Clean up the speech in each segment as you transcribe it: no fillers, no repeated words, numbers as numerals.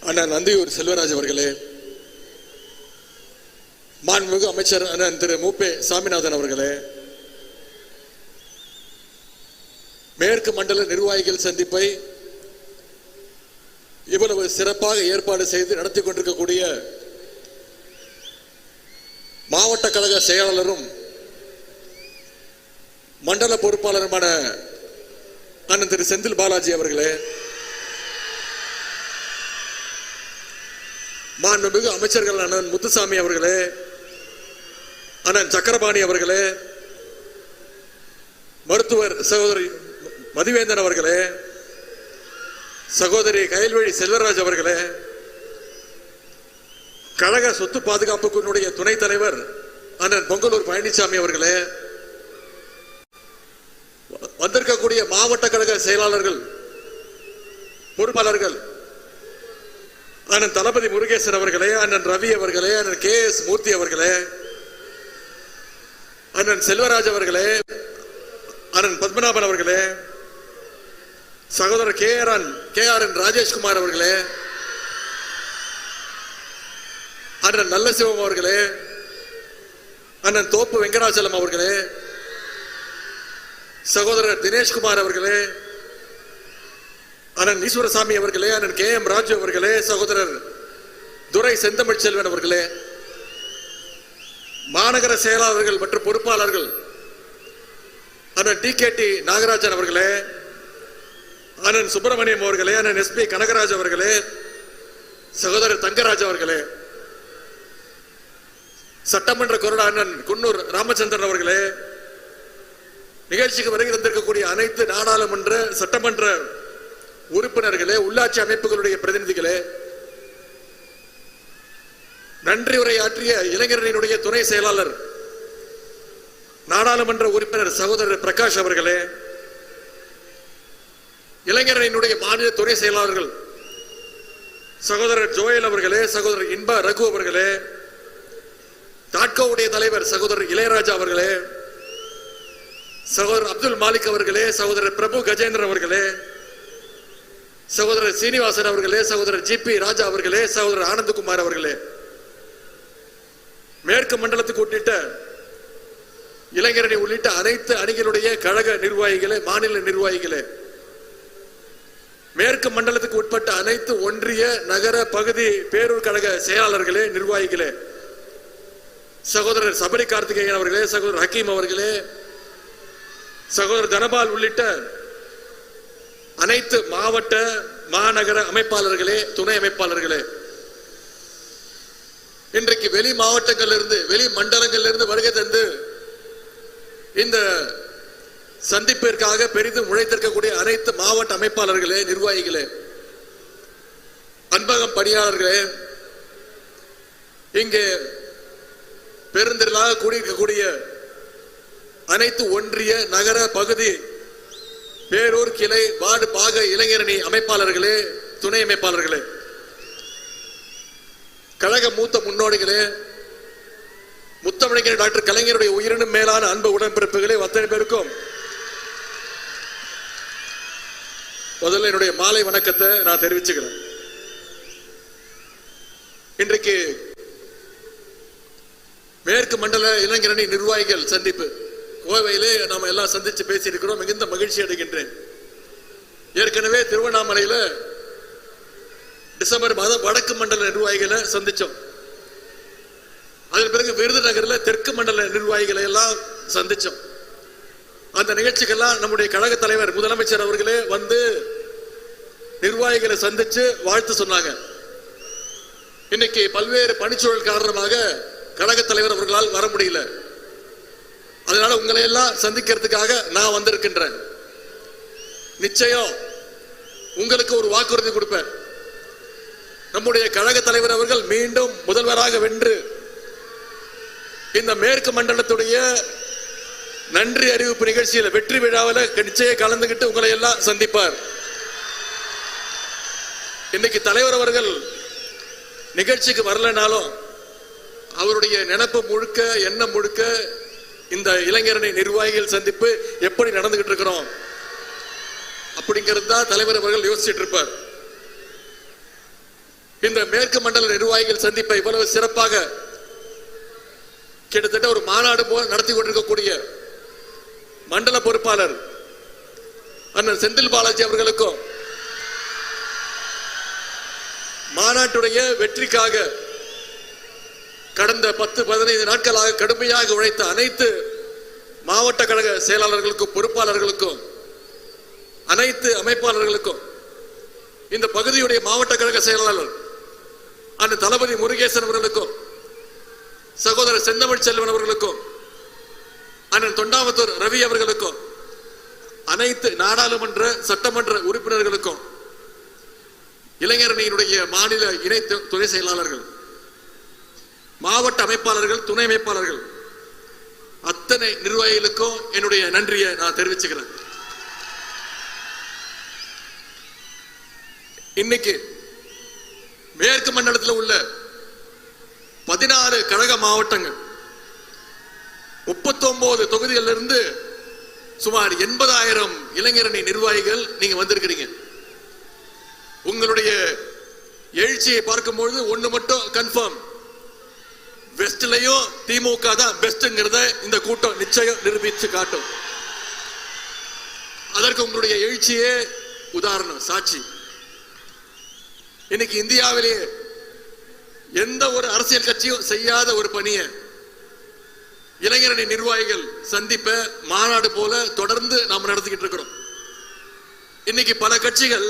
அண்ணன் நந்தியூர் செல்வராஜ் அவர்களே, மாண்புமிகு அமைச்சர் அண்ணன் திரு மூப்பே சாமிநாதன் அவர்களே, மேற்கு மண்டல நிர்வாகிகள் சந்திப்பை இவ்வளவு சிறப்பாக ஏற்பாடு செய்து நடத்தி கொண்டிருக்கக்கூடிய மாவட்ட கழக செயலாளரும் மண்டல பொறுப்பாளருமான அண்ணன் திரு செந்தில் பாலாஜி அவர்களே, மாண்புமிகு அமைச்சர்கள் அண்ணன் முத்துசாமி அவர்களே, அண்ணன் சக்கரபாணி அவர்களே, மருத்துவர் சகோதரி மதிவேந்தன் அவர்களே, சகோதரி கயல்வழி செல்வராஜ் அவர்களே, கழக சொத்து பாதுகாப்பு குழுவுடைய துணைத் தலைவர் அண்ணன் பொங்கலூர் பழனிசாமி அவர்களே, வந்திருக்கக்கூடிய மாவட்ட கழக செயலாளர்கள் பொறுப்பாளர்கள் அண்ணன் தளபதி முருகேசன் அவர்களே, அண்ணன் ரவி அவர்களே, அண்ணன் KS மூர்த்தி அவர்களே, அண்ணன் செல்வராஜ் அவர்களே, அண்ணன் பத்மநாபன் அவர்களே, சகோதரர் KRN ராஜேஷ்குமார் அவர்களே, அண்ணன் நல்லசிவம் அவர்களே, அண்ணன் தோப்பு வெங்கடாச்சலம் அவர்களே, சகோதரர் தினேஷ்குமார் அவர்களே, அண்ணன் ஈஸ்வரசாமி அவர்களே, அண்ணன் KM ராஜு அவர்களே, சகோதரர் துரை செந்தமிழ் செல்வன் அவர்களே, மாநகர செயலாளர்கள் மற்றும் பொறுப்பாளர்கள் அண்ணன் TKT நாகராஜன் அவர்களே, அண்ணன் சுப்பிரமணியம் அவர்களே, அண்ணன் SP கனகராஜ் அவர்களே, சகோதரர் தங்கராஜ் அவர்களே, சட்டமன்ற கொறடா அண்ணன் குன்னூர் ராமச்சந்திரன் அவர்களே, நிகழ்ச்சிக்கு வருகை தந்திருக்கக்கூடிய அனைத்து நாடாளுமன்ற சட்டமன்ற உறுப்பினர்களே, உள்ளாட்சி அமைப்புகளுடைய பிரதிநிதிகளே, நன்றி உரையாற்றிய இளைஞரணியினுடைய துணை செயலாளர் நாடாளுமன்ற உறுப்பினர் சகோதரர் பிரகாஷ் அவர்களே, இளைஞரணியினுடைய மாநில துணை செயலாளர்கள் சகோதரர் ஜோயல் அவர்களே, சகோதரர் இன்ப ரகு அவர்களே, தாட்கோவுடைய தலைவர் சகோதரர் இளையராஜா அவர்களே, சகோதரர் அப்துல் மாலிக் அவர்களே, சகோதரர் பிரபு கஜேந்திரன் அவர்களே, சகோதரர் சீனிவாசன் அவர்களே, சகோதரர் GP ராஜா அவர்களே, சகோதரர் ஆனந்தகுமார் அவர்களே, மேற்கு மண்டலத்துக்கு உட்பட்ட இளைஞரணி உள்ளிட்ட அனைத்து அணிகளுடைய கழக நிர்வாகிகளே, மாநில நிர்வாகிகளே, மேற்கு மண்டலத்துக்கு உட்பட்ட அனைத்து ஒன்றிய நகர பகுதி பேரூர் கழக செயலாளர்களே, நிர்வாகிகளே, சகோதரர் சபரி கார்த்திகேயன் அவர்களே, சகோதரர் ஹக்கீம் அவர்களே, சகோதரர் தனபால் உள்ளிட்ட அனைத்து மாவட்ட மாநகர அமைப்பாளர்களே, துணை அமைப்பாளர்களே, இன்றைக்கு வெளி மாவட்டங்களிலிருந்து வெளி மண்டலங்களிலிருந்து வருகை தந்து இந்த சந்திப்பிற்காக பெரிதும் உழைத்திருக்கக்கூடிய அனைத்து மாவட்ட அமைப்பாளர்களே, நிர்வாகிகளே, அன்பகம் பணியாளர்களே, இங்கே பெருந்திரளாக கூடியிருக்கக்கூடிய அனைத்து ஒன்றிய நகர பகுதி பேரூர் கிளை வார்டு பாக இளைஞரணி அமைப்பாளர்களே, துணை அமைப்பாளர்களே, கழக மூத்த முன்னோடிகளே, முத்தமிழர் டாக்டர் கலைஞருடைய உயிரினும் மேலான அன்பு உடன்பிறப்புகளே, அத்தனை பேருக்கும் முதல்ல என்னுடைய மாலை வணக்கத்தை நான் தெரிவிச்சுக்கிறேன். இன்றைக்கு மேற்கு மண்டல இளைஞரணி நிர்வாகிகள் சந்திப்பு கோவையிலே நாம எல்லாம் சந்திச்சு பேசி இருக்கிறோம். மிகுந்த மகிழ்ச்சி அடைகின்றேன். ஏற்கனவே திருவண்ணாமலையில டிசம்பர் மாதம் வடக்கு மண்டல நிர்வாகிகளை சந்திச்சோம். அதன் பிறகு விருதுநகர்ல தெற்கு மண்டல நிர்வாகிகளை எல்லாம் சந்திச்சோம். அந்த நிகழ்ச்சிக்கெல்லாம் நம்முடைய கழக தலைவர் முதலமைச்சர் அவர்களே வந்து நிர்வாகிகளை சந்திச்சு வாழ்த்து சொன்னாங்க. இன்னைக்கு பல்வேறு பணிச்சூழல் காரணமாக கழக தலைவர் அவர்களால் வர முடியல. அதனால உங்களை எல்லாம் சந்திக்கிறதுக்காக நான் வந்திருக்கின்றேன். நிச்சயம் உங்களுக்கு ஒரு வாக்குறுதி கொடுப்பேன். நம்முடைய கழக தலைவர் அவர்கள் மீண்டும் முதல்வராக வென்று இந்த மேற்கு மண்டலத்துடைய நன்றி அறிவிப்பு நிகழ்ச்சியில் வெற்றி விழாவில் நிச்சயம் கலந்துகிட்டு உங்களை எல்லாம் சந்திப்பார். இன்னைக்கு தலைவர் அவர்கள் நிகழ்ச்சிக்கு வரலனாலும் அவருடைய நினைப்பு முழுக்க எண்ணம் முழுக்க இந்த இளைஞரணி நிர்வாகிகள் சந்திப்பு எப்படி நடந்துகிட்டு இருக்கிறோம் அப்படிங்கிறது தான் தலைவர் அவர்கள் யோசிச்சுட்டு இருப்பார். இந்த மேற்கு மண்டல நிர்வாகிகள் சந்திப்பை இவ்வளவு சிறப்பாக கிட்டத்தட்ட ஒரு மாநாடு போல் நடத்தி கொண்டிருக்கக்கூடிய மண்டல பொறுப்பாளர் அண்ணன் செந்தில் பாலாஜி அவர்களுக்கும் மாநாட்டுடைய வெற்றிக்காக கடந்த 10-15 நாட்களாக கடுமையாக உழைத்த அனைத்து மாவட்ட கழக செயலாளர்களுக்கும் பொறுப்பாளர்களுக்கும் அனைத்து அமைப்பாளர்களுக்கும் இந்த பகுதியுடைய மாவட்ட கழக செயலாளர் அண்ணன் தளபதி முருகேசன் அவர்களுக்கும் சகோதரர் செந்தமிழ் செல்வன் அவர்களுக்கும் அண்ணன் தொண்டாமுத்தூர் ரவி அவர்களுக்கும் அனைத்து நாடாளுமன்ற சட்டமன்ற உறுப்பினர்களுக்கும் இளைஞரணியினுடைய மாநில இணை துணை செயலாளர்கள் மாவட்ட அமைப்பாளர்கள் துணை அமைப்பாளர்கள் அத்தனை நிர்வாகிகளுக்கும் என்னுடைய நன்றியை நான் தெரிவிச்சுக்கிறேன். இன்னைக்கு மேற்கு மண்டலத்தில் உள்ள 16 கழக மாவட்டங்கள் 39 தொகுதிகளில் இருந்து சுமார் 80,000 இளைஞரணி நிர்வாகிகள் நீங்க வந்திருக்கிறீங்க. உங்களுடைய எழுச்சியை பார்க்கும்போது ஒண்ணு மட்டும் கன்ஃபார்ம், வெஸ்ட்லயும் திமுக தான் பெஸ்ட்ங்கிறத இந்த கூட்டம் நிச்சயம் நிரூபித்து காட்டும். அதற்கு உங்களுடைய எழுச்சியே உதாரணம், சாட்சி. இன்னைக்கு இந்தியாவிலேயே எந்த ஒரு அரசியல் கட்சியும் செய்யாத ஒரு பணியை இளைஞரணி நிர்வாகிகள் சந்திப்ப மாநாடு போல தொடர்ந்து நாம் நடத்திக்கிட்டு இருக்கிறோம். இன்னைக்கு பல கட்சிகள்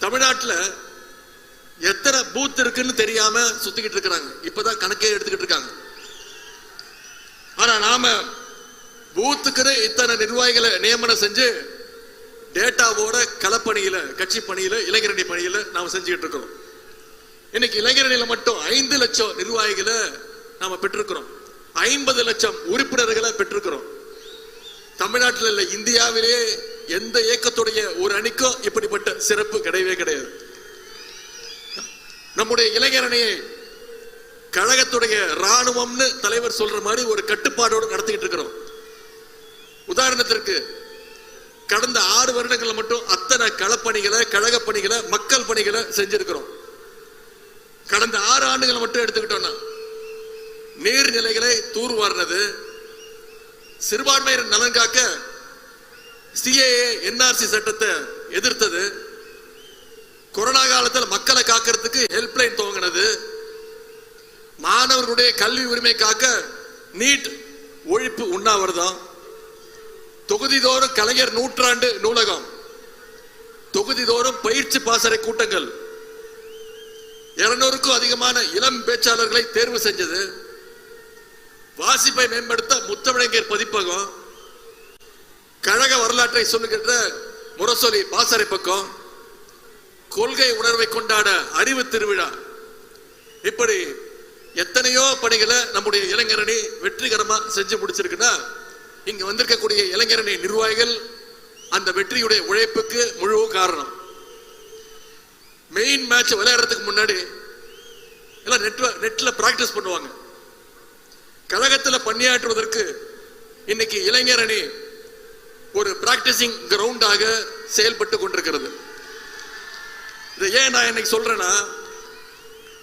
தமிழ்நாட்டில் எத்தனை பூத் இருக்குன்னு தெரியாம சுத்திக்கிட்டு இருக்கிறாங்க. இப்பதான் கணக்கே எடுத்துக்கிட்டு இருக்காங்க. ஆனா நாம பூத்துக்கு இத்தனை நிர்வாகிகளை நியமனம் செஞ்சு டேட்டாவோட களப்பணியில கட்சி பணியில இளைஞரணி பணியில நாம செஞ்சுக்கிட்டு இருக்கிறோம். இன்னைக்கு இளைஞரணியில மட்டும் 5 லட்சம் நிர்வாகிகளை நாம பெற்றிருக்கிறோம். 50 லட்சம் உறுப்பினர்களை பெற்றிருக்கிறோம். தமிழ்நாட்டில் இல்ல, இந்தியாவிலே எந்த இயக்கத்துடைய ஒரு அணிக்கும் இப்படிப்பட்ட சிறப்பு கிடையவே கிடையாது. நம்முடைய இளைஞரணியை கழகத்துடைய ராணுவம்னு தலைவர் சொல்ற மாதிரி ஒரு கட்டுப்பாடோடு நடத்திக்கிட்டு இருக்கிறோம். உதாரணத்திற்கு கடந்த 6 வருடங்கள் மட்டும் அத்தனை களப்பணிகளை கழக பணிகளை மக்கள் பணிகளை செஞ்சிருக்கிறோம். கடந்த 6 ஆண்டுகள் மட்டும் எடுத்துக்கிட்டோம்னா நீர்நிலைகளை தூர்வாரினது, சிறுபான்மையினர் நலன் காக்க சிஏஏ என்ஆர்சி சட்டத்தை எதிர்த்தது, கொரோனா காலத்தில் மக்களை காக்கிறதுக்கு ஹெல்ப்லைன் துவங்கினது, மாணவர்களுடைய கல்வி உரிமை காக்க நீட் ஒழிப்பு உண்ணாவிரதம், தொகுதிதோறும் கலைஞர் நூற்றாண்டு நூலகம், தொகுதிதோறும் பயிற்சி பாசறை கூட்டங்கள், 200க்கும் அதிகமான இளம் பேச்சாளர்களை தேர்வு செஞ்சது, வாசிப்பை மேம்படுத்த முத்தமிழங்கர் பதிப்பகம், கழக வரலாற்றை சொல்லுகின்ற முரசொலி பாசறை பக்கம், கொள்கை உணர்வை கொண்டாட அறிவு திருவிழா, இப்படி எத்தனையோ பணிகளை நம்முடைய இளைஞரணி வெற்றிகரமா செஞ்சு முடிச்சிருக்குன்னா இங்க வந்திருக்கக்கூடிய இளைஞரணி நிர்வாகிகள் அந்த வெற்றியுடைய உழைப்புக்கு முழு காரணம். மெயின் மேட்ச் விளையாடுறதுக்கு முன்னாடி எல்லாம் நெட்ல பிராக்டிஸ் பண்ணுவாங்க. கழகத்தில் பணியாற்றுவதற்கு இன்னைக்கு இளைஞரணி ஒரு பிராக்டிசிங் கிரவுண்டாக செயல்பட்டு கொண்டிருக்கிறது. இதை ஏன் நான் இன்னைக்கு சொல்றேன்னா,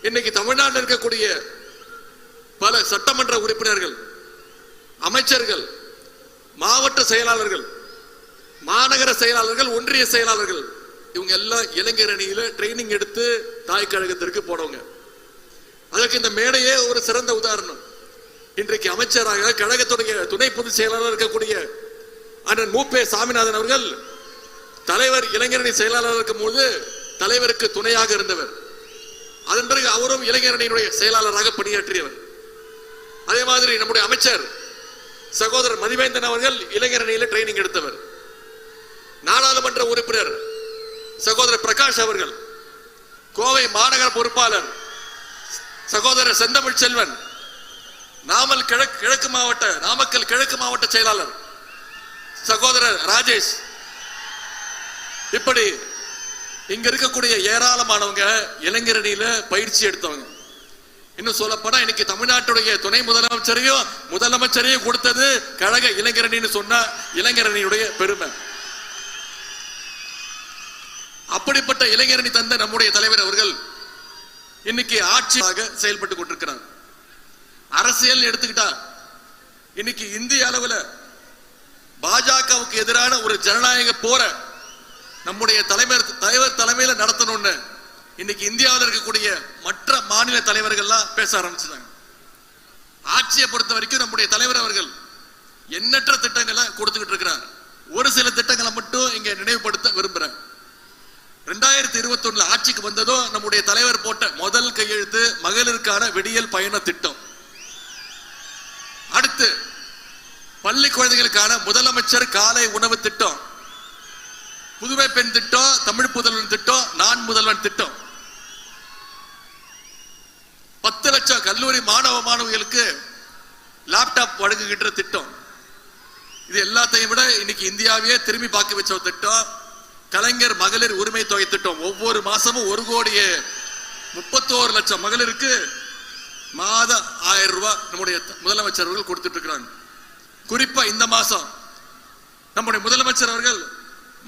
இன்னைக்கு தமிழ்நாட்டில் இருக்கக்கூடிய பல சட்டமன்ற உறுப்பினர்கள், அமைச்சர்கள், மாவட்ட செயலாளர்கள், மாநகர செயலாளர்கள், ஒன்றிய செயலாளர்கள், இவங்க எல்லாம் இளைஞரணியில ட்ரைனிங் எடுத்து தாய் கழகத்திற்கு போனவங்க. அதற்கு இந்த மேடையே ஒரு சிறந்த உதாரணம். இன்றைக்கு அமைச்சராக கழகத்துடைய துணை பொதுச் செயலாளர் இருக்கக்கூடிய அண்ணன் மூப்பே சாமிநாதன் அவர்கள் தலைவர் இளைஞரணி செயலாளர் இருக்கும் போது தலைவருக்கு துணையாக இருந்தவர். அதன் பிறகு அவரும் இளைஞரணியினுடைய செயலாளராக பணியாற்றியவர். அதே மாதிரி நம்முடைய அமைச்சர் சகோதரர் மதிவேந்தன் அவர்கள் இளைஞரணியில ட்ரைனிங் எடுத்தவர். நாடாளுமன்ற உறுப்பினர் சகோதரர் பிரகாஷ் அவர்கள், கோவை மாநகர பொறுப்பாளர் சகோதரர் செந்தமிழ் செல்வன், நாமக்கல் கிழக்கு மாவட்ட செயலாளர் சகோதரர் ராஜேஷ், இப்படி இங்க இருக்கக்கூடிய ஏராளமானவங்க இளைஞரணியில பயிற்சி எடுத்தவங்க. இன்னும் சொல்லப்போனா இன்னைக்கு தமிழ்நாட்டுடைய துணை முதலமைச்சரையும் கொடுத்தது கழக இளைஞரணின்னு சொன்னா இளைஞரணியுடைய பெருமை. அப்படிப்பட்ட இளைஞரணி தந்த நம்முடைய தலைவர் அவர்கள் இன்னைக்கு ஆட்சியாக செயல்பட்டு கொண்டிருக்கிறார். அரசியல் எடுத்துக்கிட்டா இன்னைக்கு இந்திய அளவுல பாஜகவுக்கு எதிரான ஒரு ஜனநாயக போர நம்முடைய தலைவர் தலைமையில நடத்தணும்னு இன்னைக்கு இந்தியாவில் இருக்கக்கூடிய மற்ற மாநில தலைவர்கள்லாம் பேச ஆரம்பிச்சாங்க. ஆட்சியை பொறுத்த வரைக்கும் நம்முடைய தலைவர் அவர்கள் எண்ணற்ற திட்டங்களை கொடுத்துக்கிட்டு இருக்கிறார். ஒரு சில திட்டங்களை மட்டும் இங்க நினைவுபடுத்த விரும்புறேன். 2021 ஆட்சிக்கு வந்ததோ நம்முடைய தலைவர் போட்ட முதல் கையெழுத்து மகளிருக்கான விடியல் பயண திட்டம். அடுத்து பள்ளி குழந்தைகளுக்கான முதலமைச்சர் காலை உணவு திட்டம், புதுமை பெண் திட்டம், தமிழ் புதல்வன் திட்டம், நான் முதல்வன் திட்டம், 10 லட்சம் கல்லூரி மாணவிகளுக்கு லேப்டாப் வழங்குகின்ற திட்டம். இது எல்லாத்தையும் விட இன்னைக்கு இந்தியாவையே திரும்பி பார்க்க வச்ச திட்டம் கலைஞர் மகளிர் உரிமை தொகை திட்டம். ஒவ்வொரு மாசமும் 1,31,00,000 மகளிருக்கு மாத 1000 ரூபாய் நம்முடைய முதலமைச்சர் அவர்கள் கொடுத்துட்டு இருக்கிறாங்க. குறிப்பா இந்த மாசம் நம்முடைய முதலமைச்சர் அவர்கள்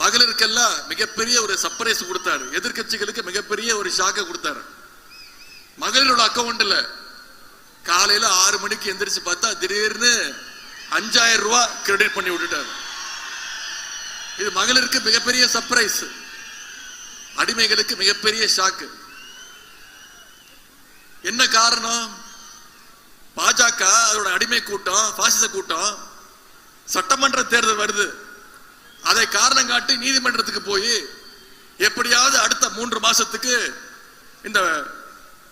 மகளிருக்கெல்லாம் மிகப்பெரிய ஒரு சர்ப்ரைஸ் கொடுத்தாரு. எதிர்கட்சிகளுக்கு மிகப்பெரிய ஒரு ஷாக்க கொடுத்தாரு. மகளிரோட அக்கௌண்ட்ல காலையில 6 மணிக்கு எந்திரிச்சு பார்த்தா திடீர்னு 5000 ரூபாய் கிரெடிட் பண்ணி விட்டுட்டாரு. இது மகளிருக்கு மிகப்பெரிய சர்ப்ரைஸ், அடிமைகளுக்கு மிகப்பெரிய ஷாக்கு. என்ன காரணம்? பாஜக அதோட அடிமை கூட்டம், பாசிச கூட்டம் சட்டமன்ற தேர்தல் வருது, அதை காரணம் காட்டி நீதிமன்றத்துக்கு போய் எப்படியாவது அடுத்த 3 மாசத்துக்கு இந்த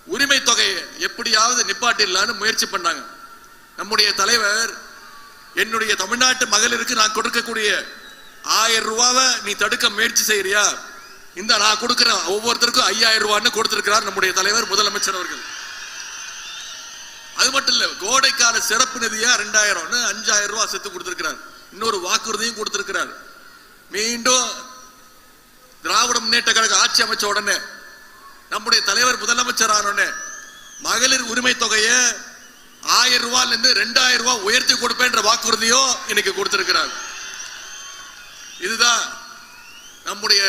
உரிமை தொகையை எப்படியாவது நிப்பாட்டிடலான்னு முயற்சி பண்ணாங்க. நம்முடைய தலைவர் என்னுடைய தமிழ்நாட்டு மகளிருக்கு நான் கொடுக்கக்கூடிய 1000 ரூபாவை நீ தடுக்க முயற்சி செய்யறியா, இந்த நான் கொடுக்கிறேன் ஒவ்வொருத்தருக்கும் 5000 ரூபான்னு கொடுத்திருக்கிறார் நம்முடைய தலைவர் முதலமைச்சர் அவர்கள். அது மட்டும் இல்ல, கோடைக்கால சிறப்பு நிதியா 2000 5000 ரூபாய் சேர்த்து கொடுத்திருக்கிறார். இன்னொரு வாக்குறுதியும் கொடுத்திருக்கிறார். மீண்டும் திராவிட முன்னேற்ற கழக ஆட்சி அமைச்ச உடனே நம்முடைய தலைவர் முதலமைச்சர் ஆனோடனே மகளிர் உரிமை தொகையை 1000 ரூபாயில இருந்து 2000 ரூபாய் உயர்த்தி கொடுப்பேன்ற வாக்குறுதியும் இன்னைக்கு கொடுத்திருக்கிறார். இதுதான் நம்முடைய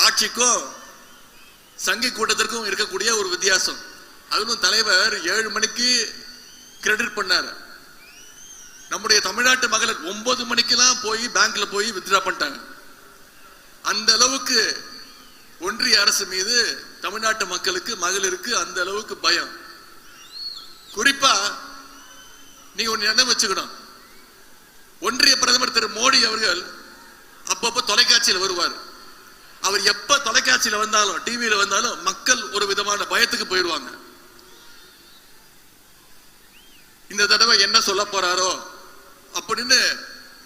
ஆட்சிக்கும் சங்கி கூட்டத்திற்கும் இருக்கக்கூடிய ஒரு வித்தியாசம். அதுவும் தலைவர் 7 மணிக்கு கிரெடிட் பண்ணார். நம்முடைய தமிழ்நாட்டு மகளிர் 9 மணிக்கெல்லாம் போய் பேங்க்ல போய் வித்ட்ரா பண்ணிட்டாங்க. அந்த அளவுக்கு ஒன்றிய அரசு மீது தமிழ்நாட்டு மக்களுக்கு மகளிருக்கு அந்த அளவுக்கு பயம். குறிப்பா நீங்க ஒன்னு என்ன வச்சுக்கணும், ஒன்றிய பிரதமர் திரு மோடி அவர்கள் அப்பப்ப தொலைக்காட்சியில் வருவார். அவர் எப்ப தொலைக்காட்சியில வந்தாலும் டிவியில வந்தாலும் மக்கள் ஒரு விதமான பயத்துக்கு போயிடுவாங்க. இந்த தடவை என்ன சொல்ல போறாரோ அப்படின்னு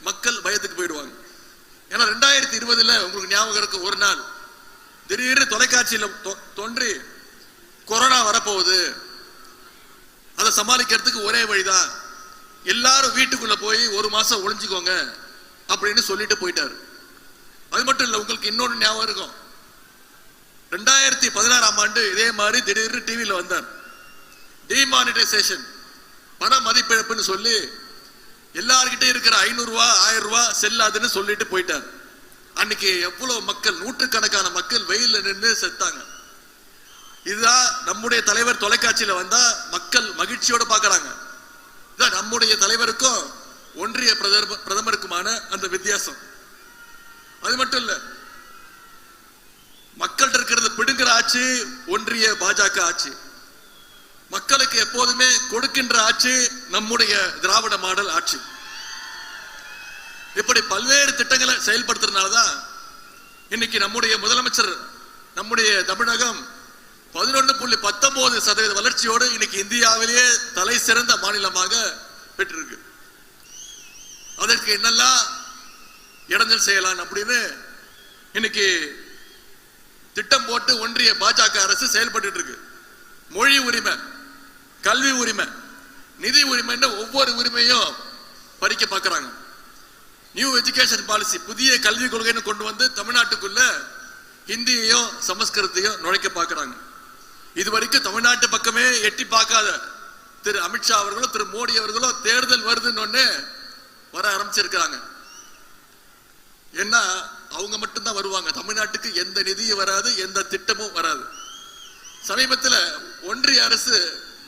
மக்கள் பயத்துக்கு போயிடுவாங்க. ஏன்னா 2020 உங்களுக்கு ஞாபகம் இருக்கு, ஒரு நாள் திடீர்னு தொலைக்காட்சியில தோன்றி கொரோனா வரப்போகுது, அதை சமாளிக்கிறதுக்கு ஒரே வழிதான் எல்லாரும் வீட்டுக்குள்ள போய் 1 மாசம் ஒளிஞ்சுக்கோங்க அப்படின்னு சொல்லிட்டு போயிட்டாரு. அது மட்டும் இல்ல, உங்களுக்கு இன்னொன்னு ஞாபகம் இருக்கும், 2016ஆம் ஆண்டு இதே மாதிரி திடீர்னு டிவியில வந்தார். டிமானிட்டைசேஷன், பண மதிப்பிழப்புன்னு சொல்லி எல்லார்கிட்ட இருக்கிற 500 ரூபாய் 1000 ரூபாய் செல்லாதுன்னு சொல்லிட்டு போயிட்டார். அன்னைக்கு எவ்வளவு மக்கள், நூற்றுக்கணக்கான மக்கள் வெயில்ல நின்று செத்தாங்க. இதுதான் நம்முடைய தலைவர் தொலைக்காட்சியில வந்தா மக்கள் மகிழ்ச்சியோட பாக்குறாங்க. இதுதான் நம்முடைய தலைவருக்கும் ஒன்றிய பிரதமருக்குமான அந்த வித்தியாசம். அது மட்டும் இல்ல, மக்கள்கிட்ட இருக்கிறது பிடுங்குற ஆட்சி ஒன்றிய பாஜக ஆட்சி, மக்களுக்கு எப்போதுமே கொடுக்கின்ற ஆட்சி நம்முடைய திராவிட மாடல் ஆட்சி. இப்படி பல்வேறு திட்டங்களை செயல்படுத்துறதுனாலதான் இன்னைக்கு நம்முடைய முதலமைச்சர் நம்முடைய தமிழகம் 11.19% வளர்ச்சியோடு இன்னைக்கு இந்தியாவிலேயே தலை சிறந்த மாநிலமாக பெற்றிருக்கு. அதற்கு என்னெல்லாம் இடைஞ்சல் செய்யலாம் அப்படின்னு இன்னைக்கு திட்டம் போட்டு ஒன்றிய பாஜக அரசு செயல்பட்டு இருக்கு. மொழி உரிமை, கல்வி உரிமை, நிதி உரிமை, ஒவ்வொரு உரிமையும் பறிக்க பார்க்கிறாங்க. நியூ எஜுகேஷன் பாலிசி, புதிய கல்விக் கொள்கைன்னு கொண்டு வந்து தமிழ்நாட்டுக்குள்ள ஹிந்தியையும் சமஸ்கிருதத்தையும் நுழைக்க பார்க்கிறாங்க. இதுவரைக்கும் தமிழ்நாட்டு பக்கமே எட்டி பார்க்காத திரு அமித்ஷா அவர்களோ திரு மோடி அவர்களோ தேர்தல் வருதுன்னு வர ஆரம்பிச்சிருக்கிறாங்க. ஏன்னா அவங்க மட்டும்தான் வருவாங்க, தமிழ்நாட்டுக்கு எந்த நிதியும் வராது, எந்த திட்டமும் வராது. சமீபத்தில் ஒன்றிய அரசு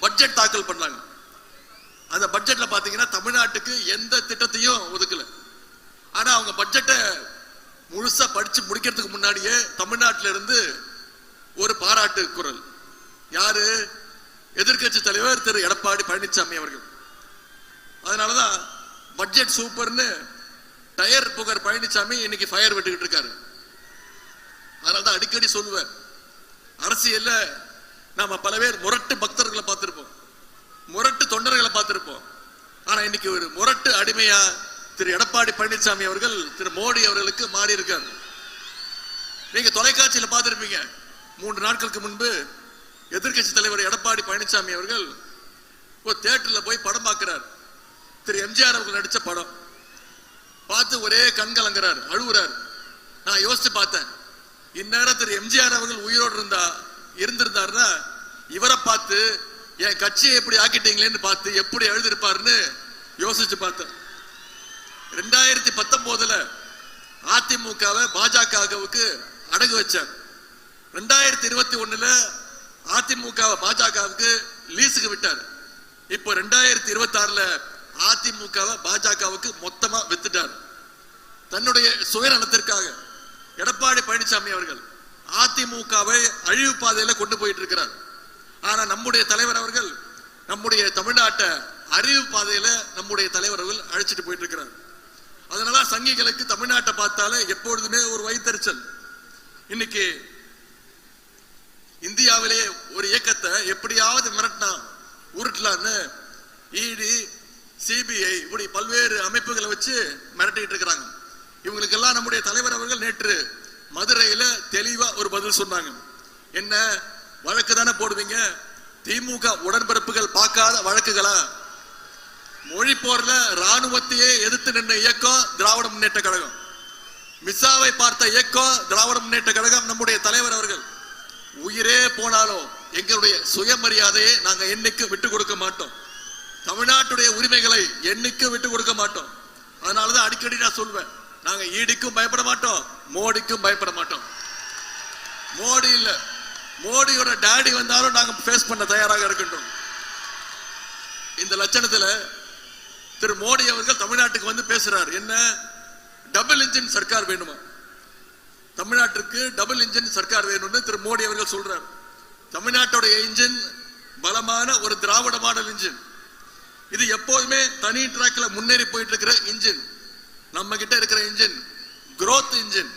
பட்ஜெட் தாக்கல் பண்ணாங்க. அந்த பட்ஜெட்ல பாத்தீங்கன்னா தமிழ்நாட்டுக்கு எந்த திட்டத்தையும் ஒதுக்கல. ஆனா அவங்க பட்ஜெட்டை முழுசா படிச்சு முடிக்கிறதுக்கு முன்னாடியே தமிழ்நாட்டில இருந்து ஒரு பாராட்டு குரல். யாரு? எதிர்க்கட்சி தலைவர் திரு எடப்பாடி பழனிசாமி அவர்கள். அதனாலதான் பட்ஜெட் சூப்பர்னு டயர் புகர் பழனிசாமி இன்னைக்கு ஃபயர் விட்டுக்கிட்டு இருக்காரு. அதனாலதான் அடிக்கடி சொல்லுவேன், அரசியல்ல நாம பல பேர் முரட்டு பக்தர்களை பார்த்திருப்போம், முரட்டு தொண்டர்களை பார்த்திருப்போம். ஆனா இன்னைக்கு ஒரு முரட்டு அடிமையா திரு எடப்பாடி பழனிசாமி அவர்கள் திரு மோடி அவர்களுக்கு மாறி இருக்காரு. நீங்க தொலைக்காட்சியில பார்த்திருப்பீங்க, 3 நாட்களுக்கு முன்பு எதிர்க்கட்சி தலைவர் எடப்பாடி பழனிசாமி அவர்கள் ஒரு தியேட்டர்ல போய் படம் பார்க்கிறார். திரு எம்ஜிஆர் அவர்கள் நடிச்ச படம் பார்த்து ஒரே கண்கலங்கிறார், அழுகுறார். நான் யோசிச்சு பார்த்தேன், இந்நேரம் திரு எம்ஜிஆர் அவர்கள் உயிரோடு இருந்திருந்தாருன்னா இவரை பார்த்து என் கட்சியை எப்படி ஆக்கிட்டீங்களேன்னு பார்த்து எப்படி எழுதிருப்பாருன்னு யோசிச்சு பார்த்தேன். 2019 அதிமுகவை பாஜகவுக்கு அடகு வச்சார். 2021 அதிமுக பாஜகவுக்கு லீஸுக்கு விட்டார். இப்போ 2026 அதிமுகவை பாஜகவுக்கு மொத்தமா வித்துட்டார். தன்னுடைய சுயநலத்திற்காக எடப்பாடி பழனிசாமி அவர்கள் அதிமுகவை அழிவு பாதையில கொண்டு போயிட்டு இருக்கிறார். ஆனா நம்முடைய தலைவர் அவர்கள் நம்முடைய தமிழ்நாட்டை அறிவு பாதையில நம்முடைய தலைவர் அவர்கள் அழைச்சிட்டு போயிட்டு இருக்கிறார். அதனால சங்கிகளுக்கு தமிழ்நாட்டை பார்த்தாலே எப்பொழுதுமே ஒரு வைத்தறிச்சல். இன்னைக்கு இந்தியாவிலேயே ஒரு இயக்கத்தை எப்படியாவது மிரட்டினா உருட்டலான்னு இடி, சிபிஐ இப்படி பல்வேறு அமைப்புகளை வச்சு மிரட்டிட்டு இருக்கிறாங்க. இவங்களுக்கெல்லாம் நம்முடைய தலைவர் அவர்கள் நேற்று மதுரையில தெளிவா ஒரு பதில் சொன்னாங்க. என்ன வழக்கு தானே போடுவீங்க, திமுக உடன்பிறப்புகள் பார்க்காத வழக்குகளா? மொழி போர்ல ராணுவத்தையே எதிர்த்து நின்ற இயக்கம் திராவிட முன்னேற்ற கழகம், மிசாவை பார்த்த இயக்கம் திராவிட முன்னேற்ற கழகம். நம்முடைய தலைவர் அவர்கள் உயிரே போனாலும் எங்களுடைய சுயமரியாதையை நாங்க என்னைக்கு விட்டு கொடுக்க மாட்டோம், தமிழ்நாட்டுடைய உரிமைகளை என்னைக்கு விட்டு கொடுக்க மாட்டோம். அதனாலதான் அடிக்கடி நான் சொல்வேன், நாங்க ஈடிக்கும் பயப்பட மாட்டோம், மோடிக்கும் பயப்பட மாட்டோம். மோடி இல்ல, மோடியோட டாடி வந்தாலும் நாங்க ஃபேஸ் பண்ண தயாராக இருக்கின்றோம். இந்த லட்சணத்துல திரு மோடி அவர்கள் தமிழ்நாட்டுக்கு வந்து பேசுறார். என்ன டபுள் இன்ஜின் சர்க்கார் வேணுமா? தமிழ்நாட்டுக்கு டபுள் இன்ஜின் சர்க்கார் வேணும்னு திரு மோடி அவர்கள் சொல்றார். தமிழ்நாட்டுடைய இன்ஜின் பலமான ஒரு திராவிட மாடல் இன்ஜின். இது எப்போதுமே தனி ட்ராக்ல முன்னேறி போயிட்டு இருக்கிற இன்ஜின். நம்ம கிட்ட இருக்கிற இன்ஜின் growth இன்ஜின்,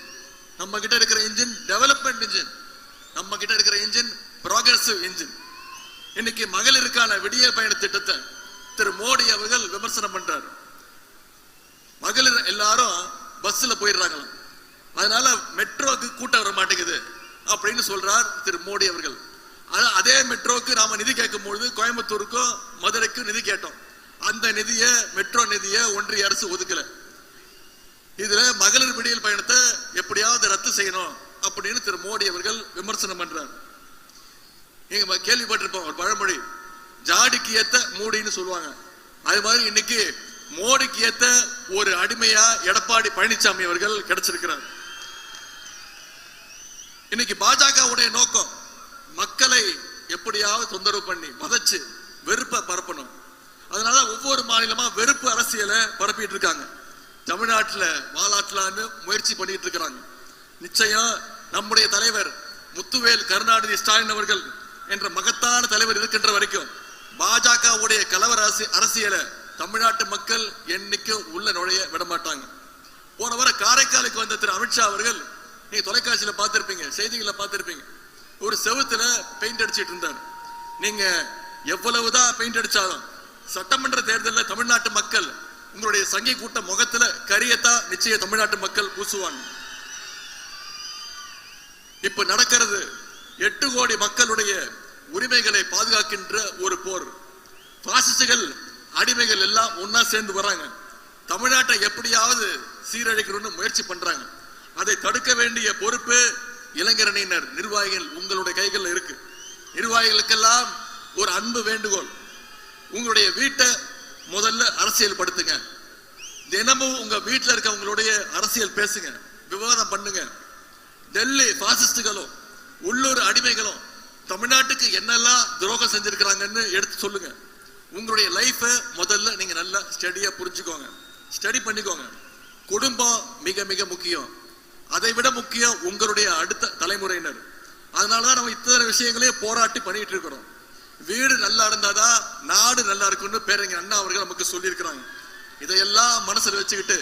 நம்ம கிட்ட இருக்கிற இன்ஜின் டெவலப்மெண்ட் இன்ஜின், நம்ம கிட்ட இருக்கிற இன்ஜின் ப்ராக்ரசிவ் இன்ஜின். இன்னைக்கு மகளிருக்கான விடிய பயண திட்டத்தை திரு மோடி அவர்கள் விமர்சனம் பண்றாரு. மகளிர் எல்லாரும் பஸ்ல போயிடுறாங்களாம், அதனால மெட்ரோக்கு கூட்டம் வர மாட்டேங்குது அப்படின்னு சொல்றார் திரு மோடி அவர்கள். அதே மெட்ரோக்கு நாம நிதி கேட்கும் பொழுது கோயம்புத்தூருக்கும் மதுரைக்கும் நிதி கேட்டோம். அந்த நிதியை மெட்ரோ நிதியை ஒன்றிய அரசு ஒதுக்கல. இதுல மகளிர் விடியல் பயணத்தை எப்படியாவது ரத்து செய்யணும் அப்படின்னு திரு மோடி அவர்கள் விமர்சனம் பண்றார். நீங்க கேள்விப்பட்டிருப்போம் ஒரு பழமொழி, ஜாடிக்கு ஏத்த மூடின்னு சொல்லுவாங்க. அது மாதிரி இன்னைக்கு மோடிக்கு ஏத்த ஒரு அடிமையா எடப்பாடி பழனிசாமி அவர்கள் கிடைச்சிருக்கிறார். இன்னைக்கு பாஜகவுடைய நோக்கம் மக்களை எப்படியாவது தொந்தரவு பண்ணி பதச்சு வெறுப்பை பரப்பணும். அதனால ஒவ்வொரு மாநிலமா வெறுப்பு அரசியலை பரப்பிட்டு இருக்காங்க. தமிழ்நாட்டில் வாலாட்டலான்னு முயற்சி பண்ணிட்டு இருக்கிறாங்க. நிச்சயம் நம்முடைய தலைவர் முத்துவேல் கருணாநிதி ஸ்டாலின் அவர்கள் என்ற மகத்தான தலைவர் இருக்கின்ற வரைக்கும் பாஜகவுடைய கலவர அரசியலை தமிழ்நாட்டு மக்கள் என்னைக்கு உள்ள நுழைய விட மாட்டாங்க. போன வாரம் காரைக்காலுக்கு வந்த திரு அமித்ஷா அவர்கள், நீங்க தொலைக்காட்சியில பார்த்திருப்பீங்க, செய்திகளை பார்த்திருப்பீங்க, ஒரு செவுத்துல பெயிண்ட் அடிச்சிட்டு இருந்தார். நீங்க எவ்வளவுதான் பெயிண்ட் அடிச்சாலும் சட்டமன்ற தேர்தலில் தமிழ்நாட்டு மக்கள் உங்களுடைய சங்கி கூட்ட முகத்துல கரியத்தான் நிச்சய தமிழ்நாட்டு மக்கள் பூசுவாங்க. இப்ப நடக்கிறது 8 கோடி மக்களுடைய உரிமைகளை பாதுகாக்கின்ற ஒரு போர். பாசிஸ்டுகள் அடிமைகள் எல்லாம் ஒன்னா சேர்ந்து வர்றாங்க. தமிழ்நாட்டை எப்படியாவது சீரழிக்கணும்னு முயற்சி பண்றாங்க. அதை தடுக்க வேண்டிய பொறுப்பு இளைஞரணியினர், நிர்வாகிகள் உங்களுடைய கைகள் இருக்கு. நிர்வாகிகளுக்கெல்லாம் ஒரு அன்பு வேண்டுகோள், உங்களுடைய வீட்டை முதல்ல அரசியல் படுத்துங்க. தினமும் உங்க வீட்டில் இருக்க உங்களுடைய அரசியல் பேசுங்க, விவாதம் பண்ணுங்க. டெல்லி பாசிஸ்டுகளும் உள்ளூர் அடிமைகளும் தமிழ்நாட்டுக்கு என்னெல்லாம் துரோகம் செஞ்சிருக்கிறாங்கன்னு எடுத்து சொல்லுங்க. உங்களுடைய லைஃப முதல்ல நீங்க நல்லா ஸ்டடியா புரிஞ்சுக்கோங்க, ஸ்டடி பண்ணிக்கோங்க. குடும்பம் மிக மிக முக்கியம். அதை விட முக்கியம் உங்களுடைய அடுத்த தலைமுறையினர். அதனாலதான் நம்ம இத்தனை விஷயங்களையும் போராட்டி பண்ணிட்டு இருக்கிறோம். வீடு நல்லா இருந்தாதான் நாடு நல்லா இருக்கும்னு பேரறிஞர் அண்ணா அவர்கள் நமக்கு சொல்லியிருக்கிறாங்க. இதையெல்லாம் மனசுல வச்சுக்கிட்டு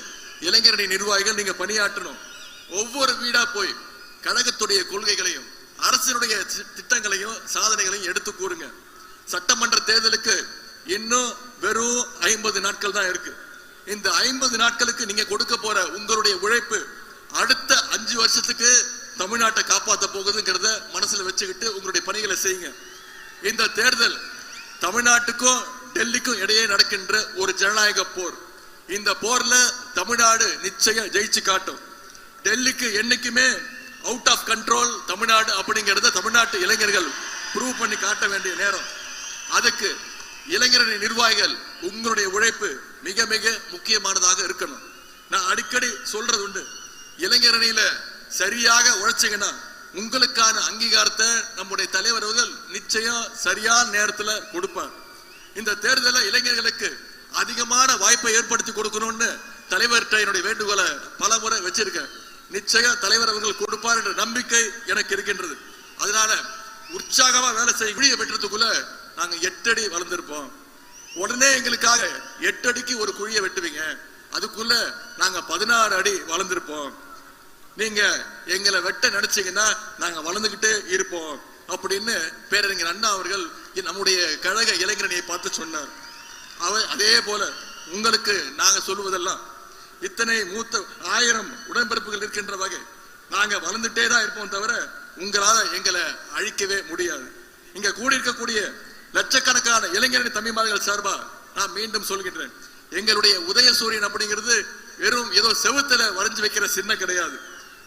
இளைஞரணி நிர்வாகிகள் நீங்க பணியாற்றணும். ஒவ்வொரு வீடா போய் கழகத்துடைய கொள்கைகளையும் அரசினுடைய திட்டங்களையும் சாதனைகளையும் எடுத்து கூறுங்க. சட்டமன்ற தேர்தலுக்கு இன்னும் வெறும் 50 நாட்கள் தான் இருக்கு. இந்த 50 நாட்களுக்கு நீங்க கொடுக்க போற உங்களுடைய உழைப்பு அடுத்த 5 வருஷத்துக்கு தமிழ்நாட்டை காப்பாற்ற போகுதுங்கிறத மனசுல வச்சுக்கிட்டு உங்களுடைய பணிகளை செய்யுங்க. இந்த தேர்தல் தமிழ்நாட்டுக்கும் டெல்லிக்கும் இடையே நடக்கின்ற ஒரு ஜனநாயக போர். இந்த போர்ல தமிழ்நாடு நிச்சயம் ஜெயிச்சு காட்டும். டெல்லிக்கு என்னைக்குமே அவுட் ஆஃப் கண்ட்ரோல் தமிழ்நாடு அப்படிங்கறத தமிழ்நாட்டு இளைஞர்கள் ப்ரூவ் பண்ணி காட்ட வேண்டிய நேரம். அதுக்கு இளைஞரணி நிர்வாகிகள் உங்களுடைய உழைப்பு மிக மிக முக்கியமானதாக இருக்கணும். நான் அடிக்கடி சொல்றது உண்டு, இளைஞரணியில சரியாக உழைச்சிங்கன்னா உங்களுக்கான அங்கீகாரத்தை நம்முடைய தலைவர் அவர்கள் நிச்சயம் சரியான நேரத்துல கொடுப்பார். இந்த தேர்தலில் இளைஞர்களுக்கு அதிகமான வாய்ப்பை ஏற்படுத்தி கொடுக்கணும்னு தலைவர்கிட்ட என்னுடைய வேண்டுகோளை பல முறை வச்சிருக்கேன். நிச்சயம் தலைவர் அவர்கள் கொடுப்பார் என்ற நம்பிக்கை எனக்கு இருக்கின்றது. அதனால உற்சாகமா வேலை செய்ய குழியை வெட்டுறதுக்குள்ள நாங்க 8 அடி வளர்ந்திருப்போம். உடனே எங்களுக்காக 8 அடிக்கு ஒரு குழியை வெட்டுவீங்க, அதுக்குள்ள நாங்க 16 அடி வளர்ந்திருப்போம். நீங்க எங்களை வெட்ட நினைச்சீங்கன்னா நாங்க வளர்ந்துகிட்டே இருப்போம் அப்படின்னு பேரறிஞர் அண்ணா அவர்கள் நம்முடைய கழக இளைஞரணியை பார்த்து சொன்னார். அதே போல உங்களுக்கு நாங்க சொல்லுவதெல்லாம் இத்தனை மூத்த 1000 உடன்பிறப்புகள் இருக்கின்ற வகை நாங்க வளர்ந்துட்டே தான் இருப்போம் தவிர உங்களால எங்களை அழிக்கவே முடியாது. இங்க கூடியிருக்கக்கூடிய லட்சக்கணக்கான இளைஞரணி தம்பிமார்கள் சார்பா நான் மீண்டும் சொல்கின்றேன், எங்களுடைய உதயசூரியன் அப்படிங்கிறது வெறும் ஏதோ செவுத்துல வரைஞ்சு வைக்கிற சின்னம் கிடையாது.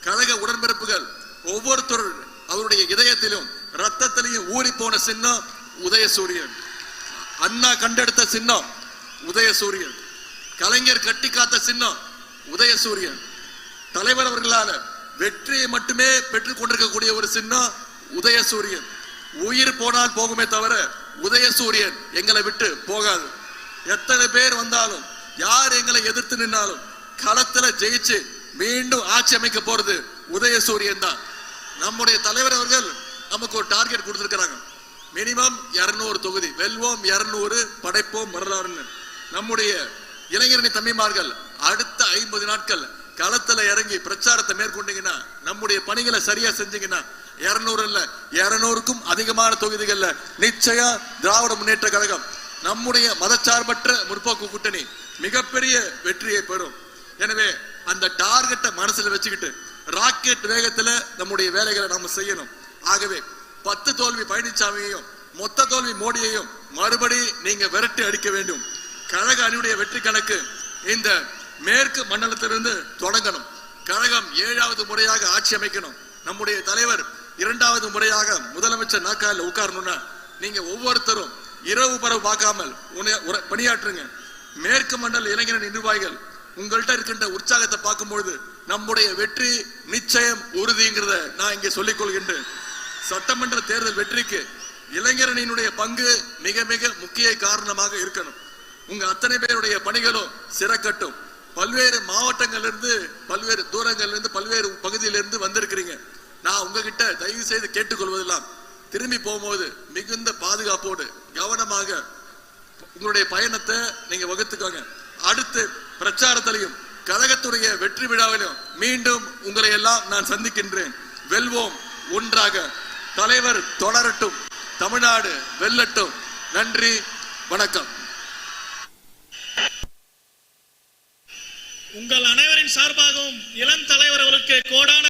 கழக உடன்பிறப்புகள் ஒவ்வொருத்தர் அவருடைய இதயத்திலும் ரத்தத்திலையும் ஊறி போன சின்னம் உதயசூரியன். அண்ணா கண்டெடுத்த சின்னம் உதயசூரியன். கலைஞர் கட்டி காத்த சின்னம் உதயசூரியன். தலைவர் அவர்களால வெற்றியை மட்டுமே பெற்றுக் கொண்டிருக்கக்கூடிய ஒரு சின்னம் உதயசூரியன். உயிர் போனால் போகுமே தவிர உதயசூரியன் எங்களை விட்டு போகாது. எத்தனை பேர் வந்தாலும் யார் எங்களை எதிர்த்து நின்னாலும் களத்துல ஜெயிச்சு மீண்டும் ஆட்சி அமைக்க போறது உதயசூரியன் தான். நம்முடைய தலைவர் அவர்கள் நமக்கு ஒரு டார்கெட் கொடுத்திருக்கிறாங்க, மினிமம் 200 தொகுதி, வெல்வோம் 200 படைப்போம் வரலாறுன்னு. நம்முடைய இளைஞரணி தம்பிமார்கள் அடுத்த 50 நாட்கள் களத்துல இறங்கி பிரச்சாரத்தை மேற்கொண்டீங்கன்னா, நம்முடைய பணிகளை சரியா செஞ்சீங்கன்னா 200 இல்ல 200க்கும் அதிகமான தொகுதிகள்ல நிச்சயம் திராவிட முன்னேற்ற கழகம் நம்முடைய மதச்சார்பற்ற முற்போக்கு கூட்டணி மிகப்பெரிய வெற்றியை பெறும். எனவே அந்த டார்கெட்டை மனசுல வச்சுக்கிட்டு ராக்கெட் வேகத்துல நம்முடைய வேலைகளை நாம செய்யணும். ஆகவே 10 தோல்வி பழனிசாமியையும் மொத்த தோல்வி மோடியையும் மறுபடி நீங்க விரட்டி அடிக்க வேண்டும். கழக அணியுடைய வெற்றி கணக்கு இந்த மேற்கு மண்டலத்திலிருந்து தொடங்கணும். கழகம் 7வது முறையாக ஆட்சி அமைக்கணும். நம்முடைய தலைவர் 2வது முறையாக முதலமைச்சர் நாற்காலில் உட்காரணும்னா நீங்க ஒவ்வொருத்தரும் இரவு பரவு பார்க்காமல் பணியாற்றுங்க. மேற்கு மண்டல இளைஞரணி நிர்வாகிகள் உங்கள்கிட்ட இருக்கின்ற உற்சாகத்தை பார்க்கும்பொழுது நம்முடைய வெற்றி நிச்சயம் உறுதிங்கிறத நான் இங்கே சொல்லிக் கொள்கின்றேன். சட்டமன்ற தேர்தல் வெற்றிக்கு இளைஞரணியினுடைய பங்கு மிக மிக முக்கிய காரணமாக இருக்கணும். உங்க அத்தனை பேருடைய பணிகளும் சிறக்கட்டும். பல்வேறு மாவட்டங்களிலிருந்து பல்வேறு தூரங்களிலிருந்து பல்வேறு பகுதியிலிருந்து வந்திருக்கிறீங்க. நான் உங்ககிட்ட தயவு செய்து கேட்டுக்கொள்வதெல்லாம் திரும்பி போகும்போது மிகுந்த பாதுகாப்போடு கவனமாக உங்களுடைய பயணத்தை நீங்க வகுத்துக்கோங்க. அடுத்து பிரச்சாரத்திலையும் கழகத்துடைய வெற்றி விழாவிலும் மீண்டும் உங்களை எல்லாம் நான் சந்திக்கின்றேன். வெல்வோம் ஒன்றாக. தலைவர் தொடரட்டும், தமிழ்நாடு வெல்லட்டும். நன்றி, வணக்கம். உங்கள் அனைவரின் சார்பாகவும் இளம் தலைவர் அவர்களுக்கு கோடான